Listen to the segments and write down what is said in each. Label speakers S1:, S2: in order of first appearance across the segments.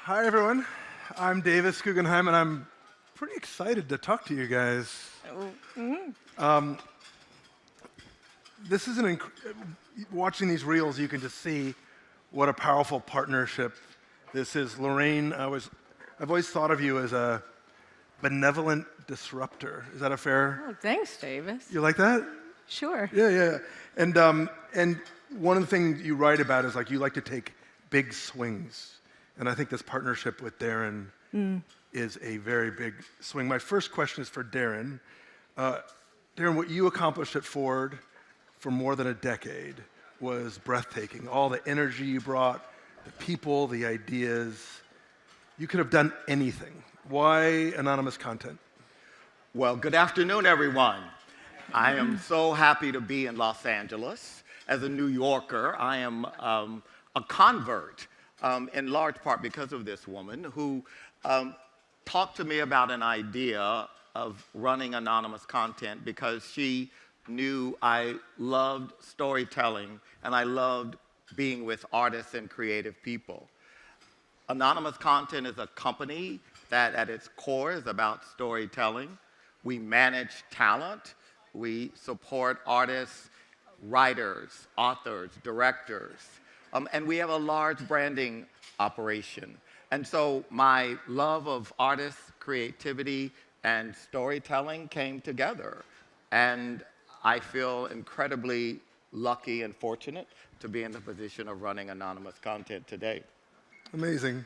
S1: Hi, everyone. I'm Davis Guggenheim, and I'm pretty excited to talk to you guys. This is watching these reels, you can just see what a powerful partnership this is. Laurene, I've always thought of you as a benevolent disruptor. Is that a fair?
S2: Oh, thanks, Davis.
S1: You like that?
S2: Sure.
S1: Yeah. And one of the things you write about is you like to take big swings. And I think this partnership with Darren is a very big swing. My first question is for Darren. Darren, what you accomplished at Ford for more than a decade was breathtaking. All the energy you brought, the people, the ideas. You could have done anything. Why anonymous content?
S3: Well, good afternoon, everyone. I am so happy to be in Los Angeles. As a New Yorker, I am a convert, in large part because of this woman who talked to me about an idea of running anonymous content because she knew I loved storytelling and I loved being with artists and creative people. Anonymous Content is a company that at its core is about storytelling. We manage talent. We support artists, writers, authors, directors. And we have a large branding operation. And so my love of artists, creativity, and storytelling came together. And I feel incredibly lucky and fortunate to be in the position of running anonymous content today.
S1: Amazing.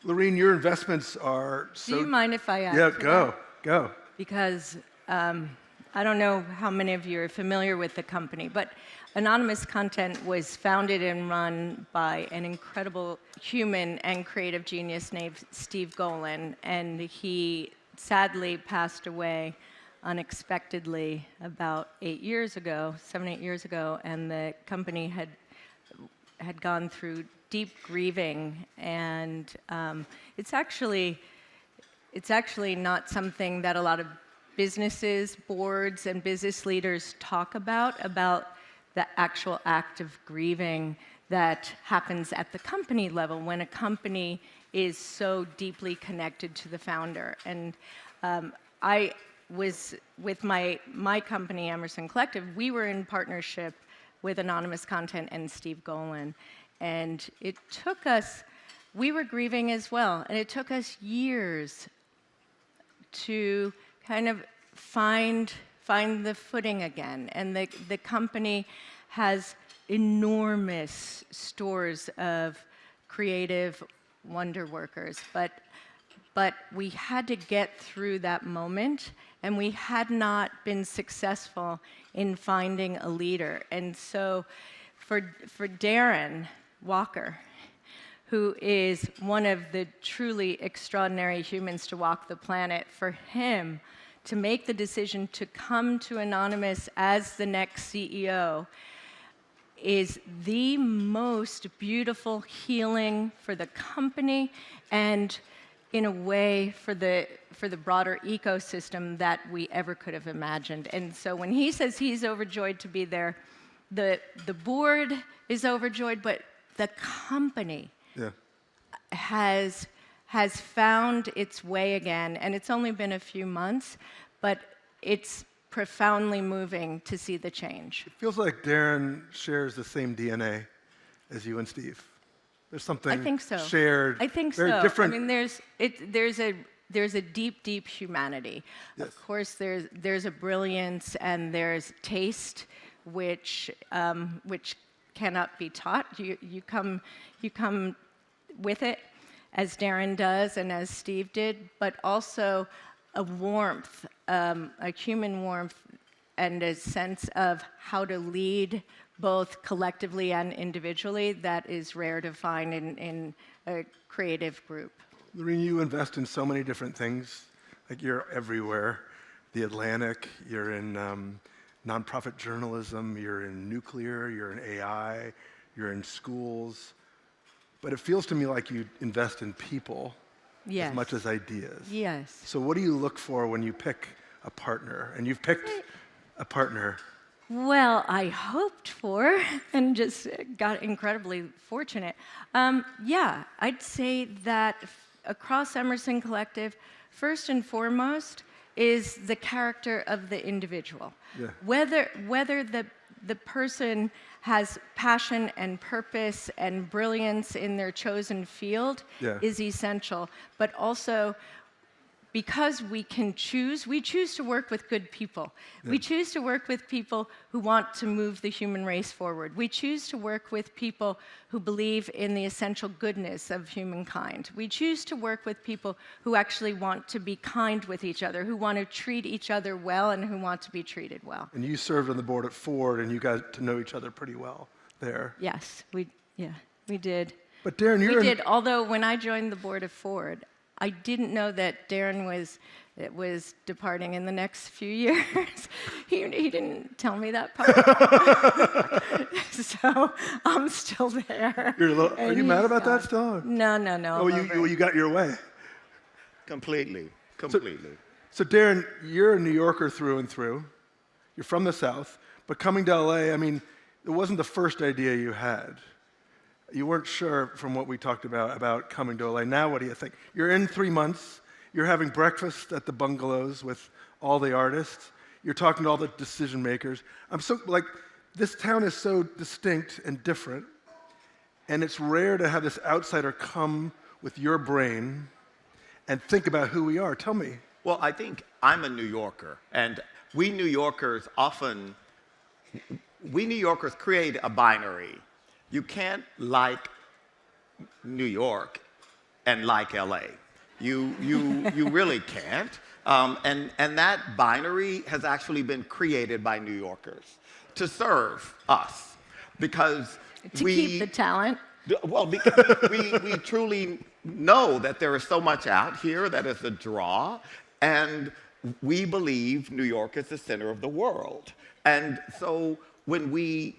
S1: Laurene, your investments are so...
S2: Do you mind if I ask?
S1: Yeah, go.
S2: Because I don't know how many of you are familiar with the company, but Anonymous Content was founded and run by an incredible human and creative genius named Steve Golan, and he sadly passed away unexpectedly about 7, 8 years ago, and the company had gone through deep grieving, and it's actually not something that a lot of businesses, boards, and business leaders talk about the actual act of grieving that happens at the company level when a company is so deeply connected to the founder. And I was with my company, Emerson Collective. We were in partnership with Anonymous Content and Steve Golan. And it took us, we were grieving as well, and it took us years to kind of find the footing again. And the company has enormous stores of creative wonder workers, but we had to get through that moment, and we had not been successful in finding a leader. And so for Darren Walker, who is one of the truly extraordinary humans to walk the planet, for him to make the decision to come to Anonymous as the next CEO is the most beautiful healing for the company and, in a way, for the broader ecosystem that we ever could have imagined. And so when he says he's overjoyed to be there, the board is overjoyed, but the company has found its way again, and it's only been a few months, but it's profoundly moving to see the change.
S1: It feels like Darren shares the same DNA as you and Steve. There's something
S2: I think so.
S1: Shared.
S2: I think
S1: very
S2: so.
S1: Different.
S2: I mean, there's a deep humanity.
S1: Yes.
S2: Of course, there's a brilliance and there's taste, which cannot be taught. You come with it, as Darren does and as Steve did, but also a warmth, a human warmth, and a sense of how to lead both collectively and individually that is rare to find in a creative group.
S1: Laurene, you invest in so many different things. Like, you're everywhere. The Atlantic, you're in nonprofit journalism, you're in nuclear, you're in AI, you're in schools. But it feels to me like you invest in people as much as ideas.
S2: Yes.
S1: So what do you look for when you pick a partner? And you've picked a partner.
S2: Well, I hoped for and just got incredibly fortunate. Yeah, I'd say that across Emerson Collective, first and foremost is the character of the individual.
S1: Yeah.
S2: Whether the person has passion and purpose and brilliance in their chosen field
S1: Yeah.
S2: is essential, but also because we choose to work with good people.
S1: Yeah.
S2: We choose to work with people who want to move the human race forward. We choose to work with people who believe in the essential goodness of humankind. We choose to work with people who actually want to be kind with each other, who want to treat each other well, and who want to be treated well.
S1: And you served on the board at Ford, and you got to know each other pretty well there.
S2: Yes, we did.
S1: But Darren,
S2: We did, although when I joined the board of Ford, I didn't know that Darren was departing in the next few years. He didn't tell me that part. So I'm still there.
S1: Are you mad about that still?
S2: No.
S1: Oh, you got your way.
S3: Completely.
S1: So Darren, you're a New Yorker through and through. You're from the South, but coming to LA, I mean, it wasn't the first idea you had. You weren't sure from what we talked about coming to LA. Now what do you think? You're in 3 months. You're having breakfast at the bungalows with all the artists. You're talking to all the decision makers. This town is so distinct and different, and it's rare to have this outsider come with your brain and think about who we are. Tell me.
S3: Well, I think I'm a New Yorker, and we New Yorkers create a binary. You can't like New York and like LA. You really can't. And that binary has actually been created by New Yorkers to serve us, because
S2: To keep the talent.
S3: well, because we truly know that there is so much out here that is a draw, and we believe New York is the center of the world. And so when we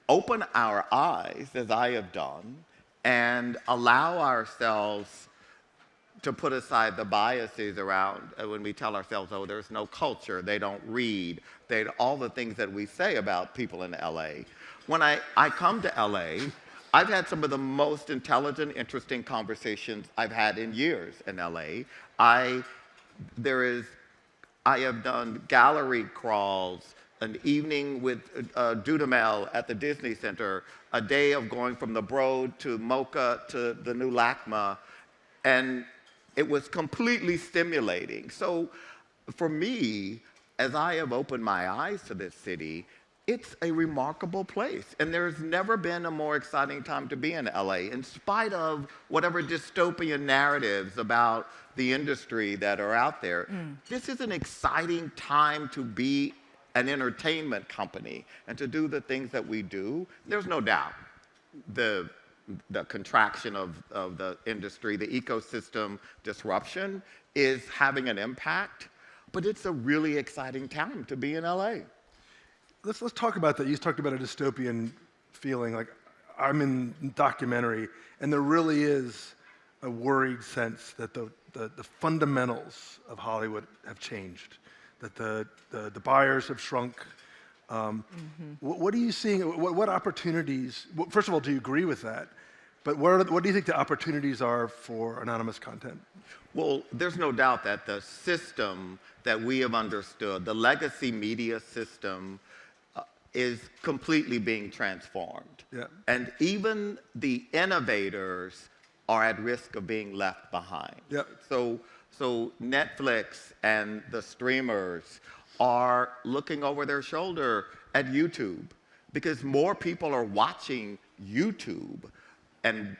S3: open our eyes, as I have done, and allow ourselves to put aside the biases around when we tell ourselves, oh, there's no culture, they don't read, all the things that we say about people in LA. When I come to LA, I've had some of the most intelligent, interesting conversations I've had in years in LA. I have done gallery crawls, an evening with Dudamel at the Disney Center, a day of going from the Broad to Mocha to the new LACMA, and it was completely stimulating. So for me, as I have opened my eyes to this city, it's a remarkable place. And there's never been a more exciting time to be in LA, in spite of whatever dystopian narratives about the industry that are out there. This is an exciting time to be an entertainment company and to do the things that we do. There's no doubt the contraction of the industry, the ecosystem disruption is having an impact, but it's a really exciting time to be in LA.
S1: Let's talk about that. You talked about a dystopian feeling. Like, I'm in documentary, and there really is a worried sense that the fundamentals of Hollywood have changed, that the buyers have shrunk. What are you seeing? What opportunities? First of all, do you agree with that? But what do you think the opportunities are for anonymous content?
S3: Well, there's no doubt that the system that we have understood, the legacy media system, is completely being transformed.
S1: Yeah.
S3: And even the innovators are at risk of being left behind.
S1: Yeah.
S3: So Netflix and the streamers are looking over their shoulder at YouTube, because more people are watching YouTube and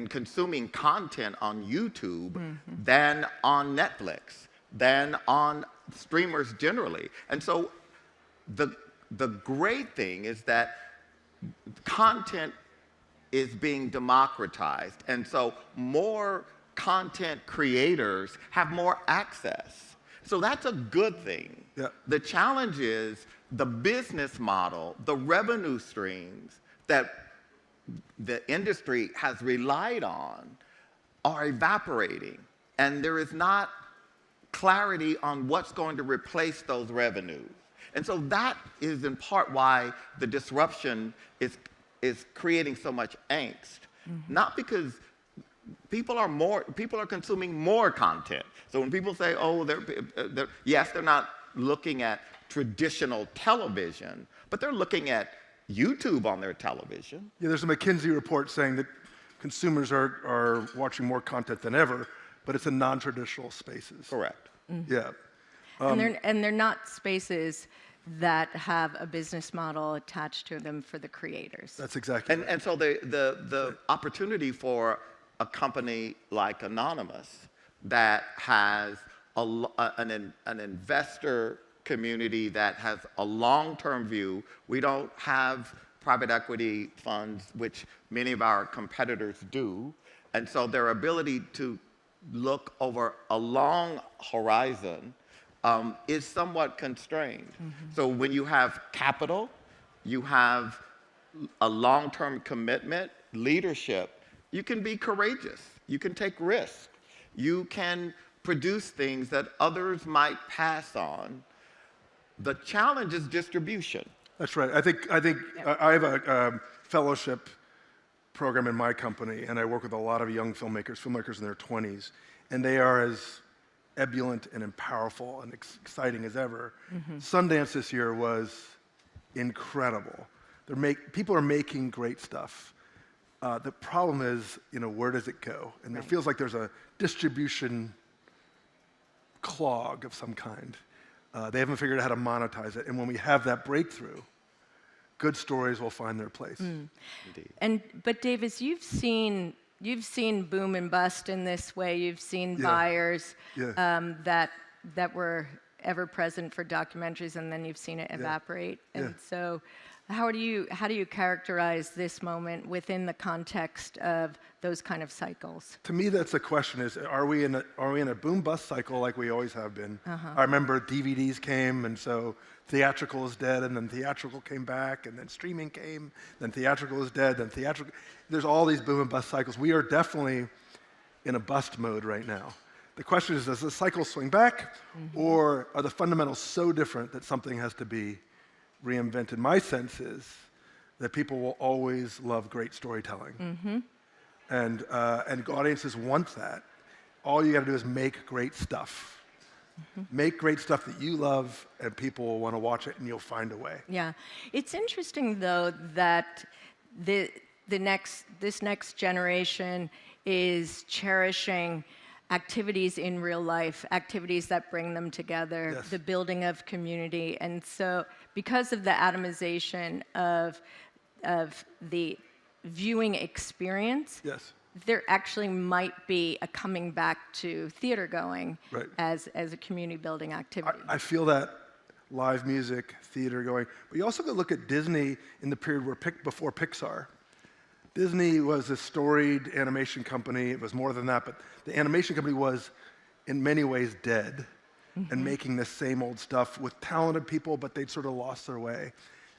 S3: consuming content on YouTube than on Netflix, than on streamers generally. And so the great thing is that content is being democratized, and so more content creators have more access. So that's a good thing.
S1: Yeah.
S3: The challenge is the business model, the revenue streams that the industry has relied on are evaporating, and there is not clarity on what's going to replace those revenues. And so that is in part why the disruption is creating so much angst. Not because people are consuming more content. So when people say, oh, yes, they're not looking at traditional television, but they're looking at YouTube on their television.
S1: Yeah, there's a McKinsey report saying that consumers are watching more content than ever, but it's in non-traditional spaces.
S3: Correct.
S1: Yeah.
S2: And they're not spaces that have a business model attached to them for the creators.
S1: That's exactly right.
S3: And so the opportunity for a company like Anonymous that has an investor community that has a long-term view. We don't have private equity funds, which many of our competitors do. And so their ability to look over a long horizon is somewhat constrained. So when you have capital, you have a long-term commitment, leadership, you can be courageous. You can take risks. You can produce things that others might pass on. The challenge is distribution.
S1: That's right. I think I have a fellowship program in my company, and I work with a lot of young filmmakers in their 20s, and they are as ebullient and powerful and exciting as ever. Sundance this year was incredible. People are making great stuff. The problem is, where does it go? And it feels like there's a distribution clog of some kind. They haven't figured out how to monetize it. And when we have that breakthrough, good stories will find their place.
S3: Indeed.
S2: But Davis, you've seen boom and bust in this way. You've seen buyers that were ever present for documentaries, and then you've seen it evaporate. And so, how do you characterize this moment within the context of those kind of cycles?
S1: To me, that's the question: are we in a boom bust cycle like we always have been? I remember DVDs came, and so theatrical is dead, and then theatrical came back, and then streaming came, then theatrical is dead, then theatrical. There's all these boom and bust cycles. We are definitely in a bust mode right now. The question is, does the cycle swing back, or are the fundamentals so different that something has to be reinvented? My sense is that people will always love great storytelling, and audiences want that. All you got to do is make great stuff. Make great stuff that you love, and people will want to watch it, and you'll find a way.
S2: Yeah, it's interesting though that this next generation is cherishing activities in real life, activities that bring them together, the building of community. And so because of the atomization of the viewing experience, there actually might be a coming back to theater going as a community building activity.
S1: I feel that live music, theater going, but you also could look at Disney in the period before Pixar. Disney was a storied animation company. It was more than that, but the animation company was in many ways dead and making the same old stuff with talented people, but they'd sort of lost their way.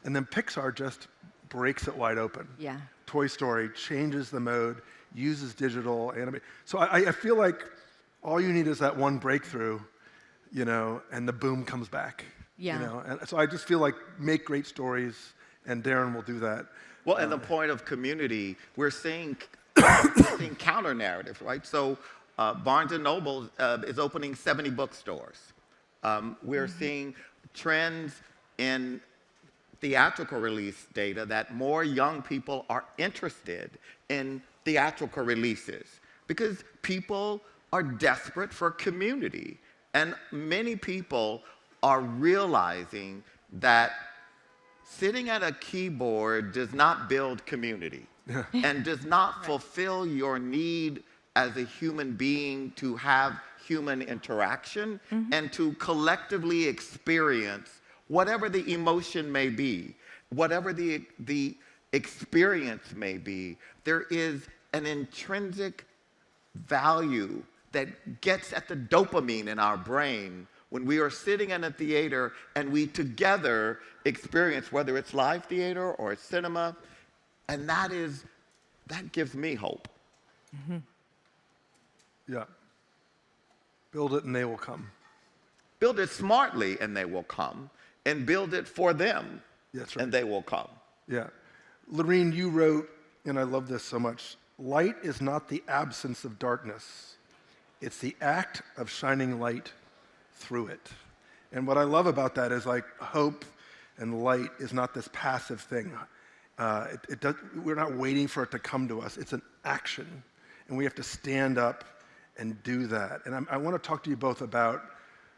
S1: And then Pixar just breaks it wide open.
S2: Yeah.
S1: Toy Story changes the mode, uses digital animation. So I feel like all you need is that one breakthrough, and the boom comes back.
S2: Yeah.
S1: And so I just feel like make great stories, and Darren will do that.
S3: Well, and the point of community, we're seeing counter narratives, right? So Barnes & Noble is opening 70 bookstores. We're seeing trends in theatrical release data that more young people are interested in theatrical releases because people are desperate for community. And many people are realizing that sitting at a keyboard does not build community and does not fulfill your need as a human being to have human interaction and to collectively experience whatever the emotion may be, whatever the experience may be. There is an intrinsic value that gets at the dopamine in our brain when we are sitting in a theater and we together experience, whether it's live theater or it's cinema, and that gives me hope.
S1: Yeah. Build it and they will come.
S3: Build it smartly and they will come, and build it for them
S1: That's right.
S3: and they will come.
S1: Yeah. Laurene, you wrote, and I love this so much, light is not the absence of darkness. It's the act of shining light through it. And what I love about that is like hope and light is not this passive thing. We're not waiting for it to come to us. It's an action. And we have to stand up and do that. And I want to talk to you both about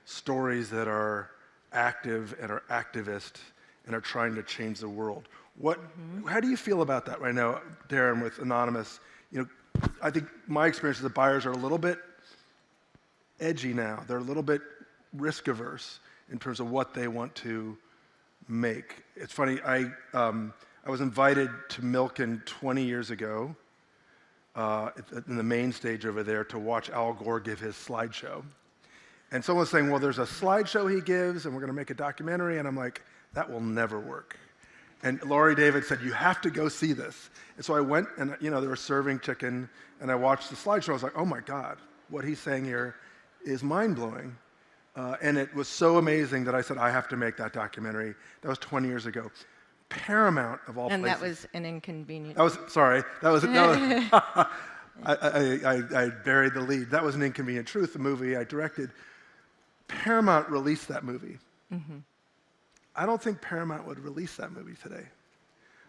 S1: stories that are active and are activist and are trying to change the world. How do you feel about that right now, Darren, with Anonymous? You know, I think my experience is that buyers are a little bit edgy now. They're a little bit risk averse in terms of what they want to make. It's funny, I was invited to Milken 20 years ago in the main stage over there to watch Al Gore give his slideshow. And someone was saying, well, there's a slideshow he gives, and we're going to make a documentary. And I'm like, that will never work. And Laurie David said, you have to go see this. And so I went, and they were serving chicken, and I watched the slideshow. I was like, oh my God, what he's saying here is mind-blowing. And it was so amazing that I said, I have to make that documentary. That was 20 years ago. Paramount of all places.
S2: And that was an inconvenient.
S1: I buried the lead. That was An Inconvenient Truth, the movie I directed. Paramount released that movie. Mm-hmm. I don't think Paramount would release that movie today.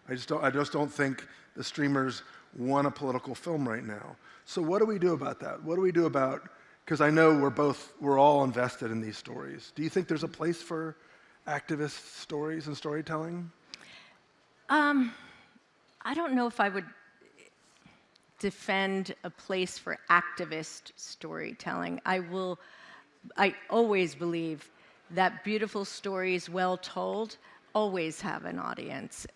S1: I just don't think the streamers want a political film right now. So what do we do about that? What do we do about, because I know we're all invested in these stories. Do you think there's a place for activist stories and storytelling?
S2: I don't know if I would defend a place for activist storytelling. I always believe that beautiful stories, well told, always have an audience.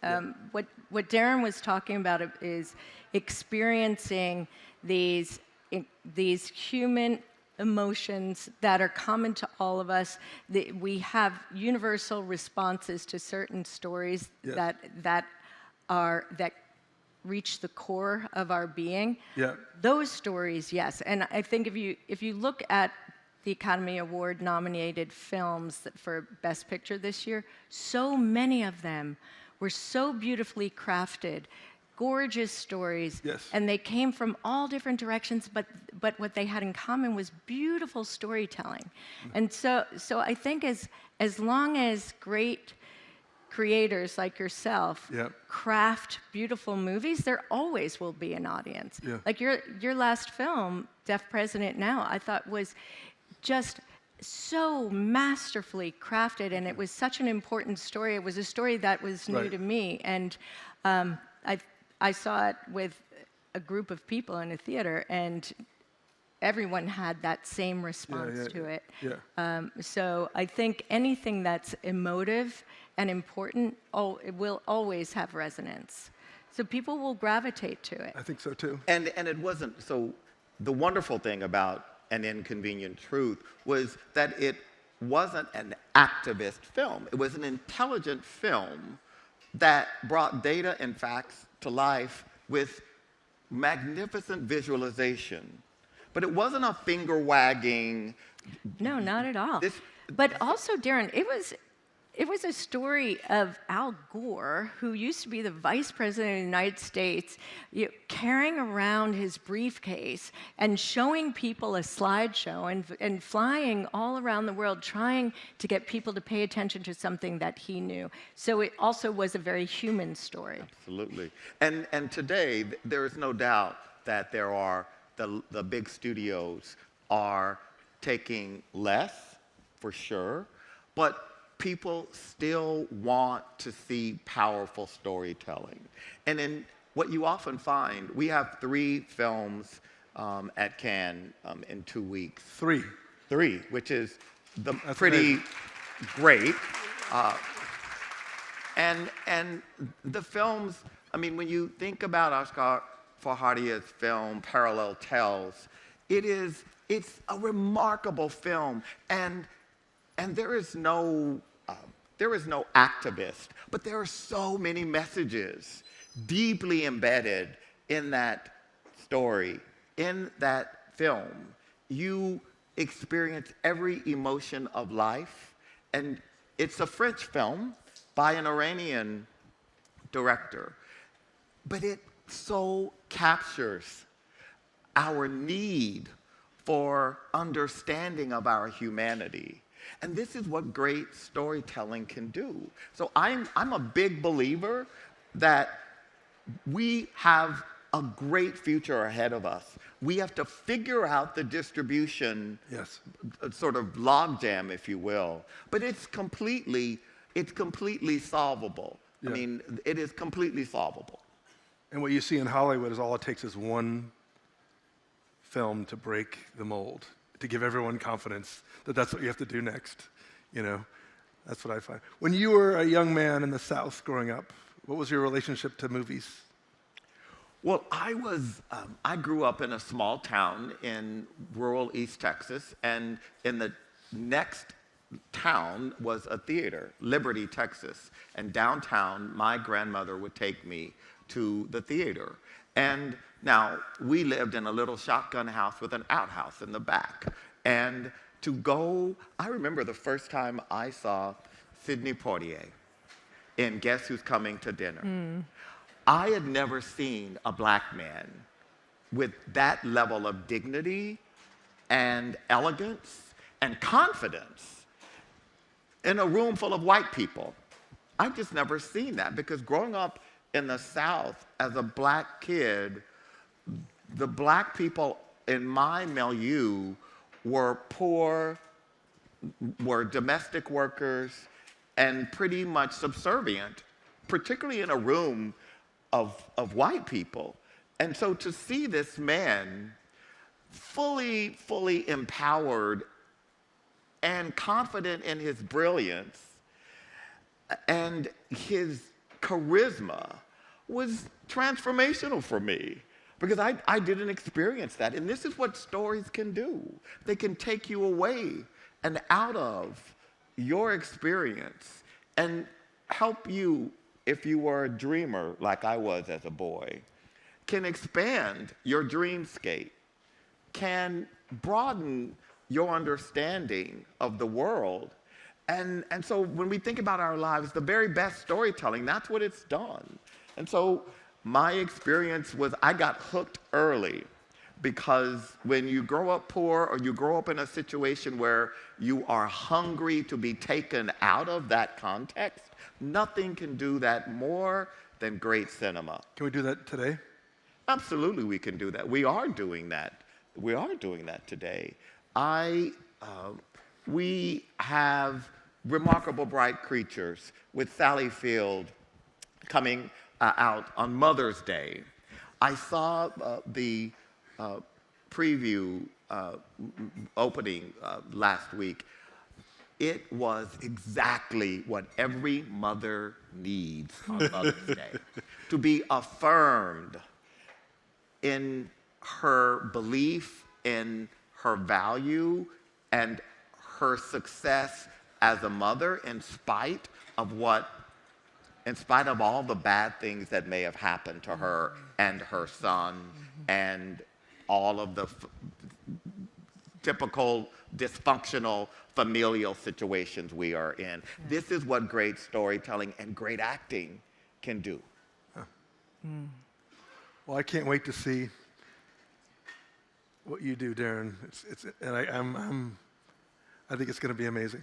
S2: What Darren was talking about is experiencing these human emotions that are common to all of us. We have universal responses to certain stories that reach the core of our being.
S1: Yeah.
S2: Those stories, yes. And I think if you look at the Academy Award nominated films for Best Picture this year, so many of them were so beautifully crafted, gorgeous stories,
S1: yes.
S2: And they came from all different directions, but what they had in common was beautiful storytelling. Mm-hmm. And so I think as long as great creators like yourself craft beautiful movies, there always will be an audience. Yeah. Like your last film, Deaf President Now, I thought was just so masterfully crafted, and it was such an important story. It was a story that was new to me, and I saw it with a group of people in a theater, and everyone had that same response to it. Yeah. So I think anything that's emotive and important, it will always have resonance. So people will gravitate to it.
S1: I think so too.
S3: And it wasn't, so the wonderful thing about An Inconvenient Truth was that it wasn't an activist film. It was an intelligent film that brought data and facts to life with magnificent visualization. But it wasn't a finger wagging.
S2: No, not at all. But also, Darren, it was a story of Al Gore, who used to be the vice president of the United States, carrying around his briefcase and showing people a slideshow and flying all around the world trying to get people to pay attention to something that he knew. So it also was a very human story.
S3: Absolutely. And today, there is no doubt that there are the big studios are taking less, for sure, but people still want to see powerful storytelling. And in what you often find, we have 3 films at Cannes in 2 weeks.
S1: 3,
S3: which is
S1: That's
S3: pretty
S1: amazing.
S3: Great. And the films, I mean, when you think about Oscar Farhadia's film, Parallel Tales, it's a remarkable film. And there is no activist, but there are so many messages deeply embedded in that story, in that film. You experience every emotion of life. And it's a French film by an Iranian director, but it so captures our need for understanding of our humanity. And this is what great storytelling can do. So I'm a big believer that we have a great future ahead of us. We have to figure out the distribution,
S1: Yes.
S3: sort of logjam, if you will. But it's completely solvable.
S1: Yeah.
S3: I mean, it is completely solvable.
S1: And what you see in Hollywood is all it takes is one film to break the mold, to give everyone confidence that that's what you have to do next. You know, that's what I find. When you were a young man in the South growing up, what was your relationship to movies?
S3: Well, I grew up in a small town in rural East Texas, and in the next town was a theater, Liberty, Texas. And downtown, my grandmother would take me to the theater. And now, we lived in a little shotgun house with an outhouse in the back. And to go, I remember the first time I saw Sidney Poitier in Guess Who's Coming to Dinner. I had never seen a black man with that level of dignity and elegance and confidence in a room full of white people. I've just never seen that, because growing up in the South as a black kid, the black people in my milieu were poor, were domestic workers, and pretty much subservient, particularly in a room of white people. And so to see this man fully empowered and confident in his brilliance and his charisma was transformational for me, because I didn't experience that. And this is what stories can do. They can take you away and out of your experience and help you, if you were a dreamer like I was as a boy, can expand your dreamscape, can broaden your understanding of the world. And so when we think about our lives, the very best storytelling, that's what it's done. And so my experience was I got hooked early, because when you grow up poor or you grow up in a situation where you are hungry to be taken out of that context, nothing can do that more than great cinema.
S1: Can we do that today?
S3: Absolutely, we can do that. We are doing that. We are doing that today. We have Remarkable Bright Creatures with Sally Field coming out on Mother's Day. I saw the preview opening last week. It was exactly what every mother needs on Mother's Day. To be affirmed in her belief in her value and her success as a mother, in spite of all the bad things that may have happened to her and her son, and all of the typical dysfunctional familial situations we are in. This is what great storytelling and great acting can do.
S1: Well, I can't wait to see what you do, Darren. I think it's going to be amazing.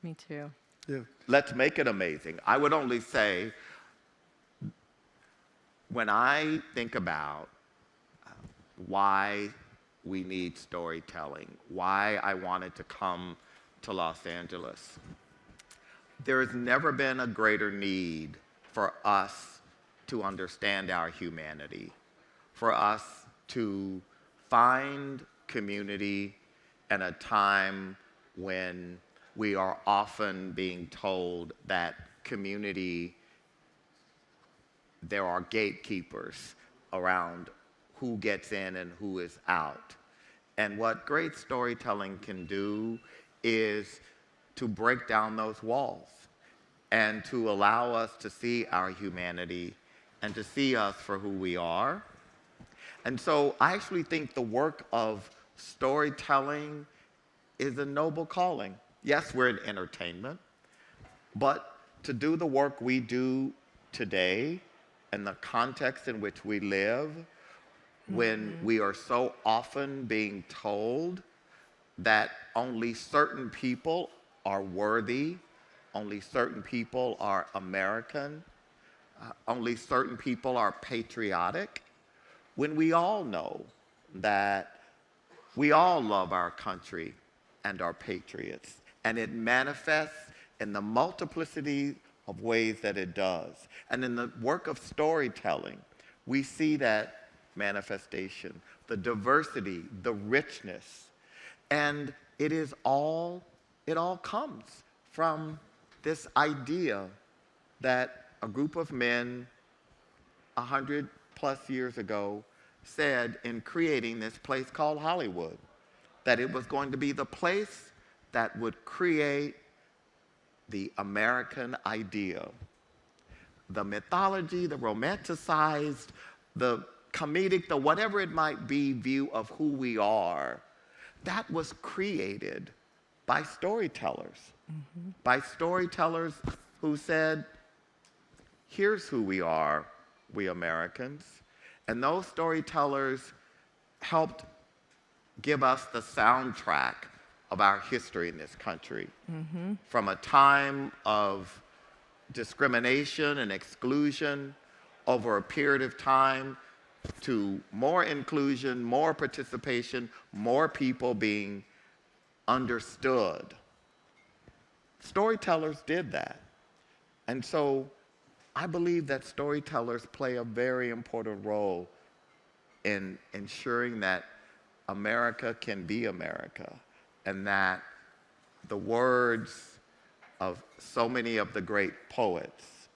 S2: Me too.
S1: Yeah.
S3: Let's make it amazing. I would only say, when I think about why we need storytelling, why I wanted to come to Los Angeles, there has never been a greater need for us to understand our humanity, for us to find community at a time when we are often being told that community, there are gatekeepers around who gets in and who is out. And what great storytelling can do is to break down those walls and to allow us to see our humanity and to see us for who we are. And so I actually think the work of storytelling is a noble calling. Yes, we're in entertainment, but to do the work we do today and the context in which we live, when we are so often being told that only certain people are worthy, only certain people are American, only certain people are patriotic, when we all know that we all love our country and are patriots, and it manifests in the multiplicity of ways that it does. And in the work of storytelling, we see that manifestation, the diversity, the richness, and it all comes from this idea that a group of men 100+ years ago said in creating this place called Hollywood, that it was going to be the place that would create the American idea. The mythology, the romanticized, the comedic, the whatever it might be view of who we are, that was created by storytellers. By storytellers who said, here's who we are, we Americans. And those storytellers helped give us the soundtrack of our history in this country. From a time of discrimination and exclusion over a period of time to more inclusion, more participation, more people being understood. Storytellers did that. And so I believe that storytellers play a very important role in ensuring that America can be America, and that the words of so many of the great poets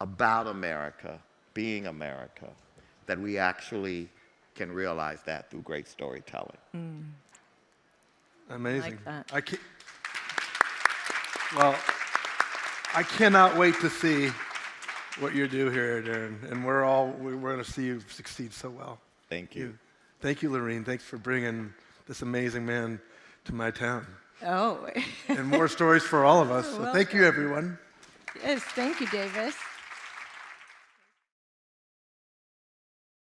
S3: about America, being America, that we actually can realize that through great storytelling.
S1: Amazing.
S2: Like that.
S1: I cannot wait to see what you do here, Darren, and we're going to see you succeed so well.
S3: Thank you.
S1: Thank you, Laurene. Thanks for bringing this amazing man to my town.
S2: Oh.
S1: And more stories for all of us. So
S2: Well
S1: thank you, everyone.
S2: Yes, thank you, Davis.